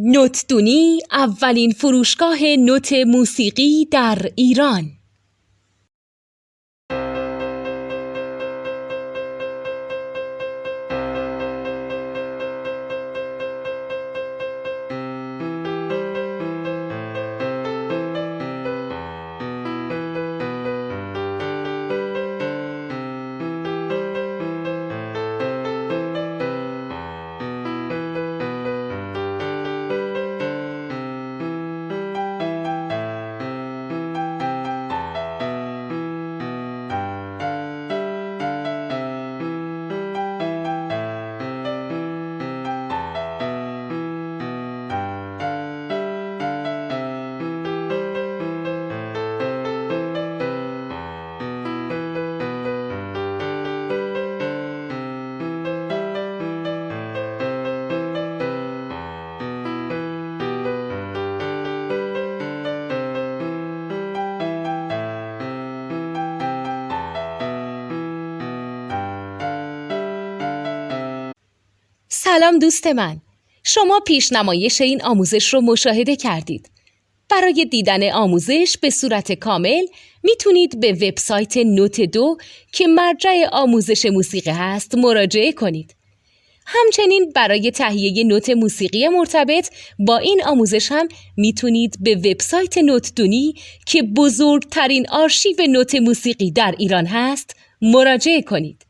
نوتدونی اولین فروشگاه نوت موسیقی در ایران. سلام دوست من، شما پیشنمایش این آموزش رو مشاهده کردید. برای دیدن آموزش به صورت کامل میتونید به وبسایت نوت2 که مرجع آموزش موسیقی هست مراجعه کنید. همچنین برای تهیه نوت موسیقی مرتبط با این آموزش هم میتونید به وبسایت نوتدونی که بزرگترین آرشیو نوت موسیقی در ایران هست مراجعه کنید.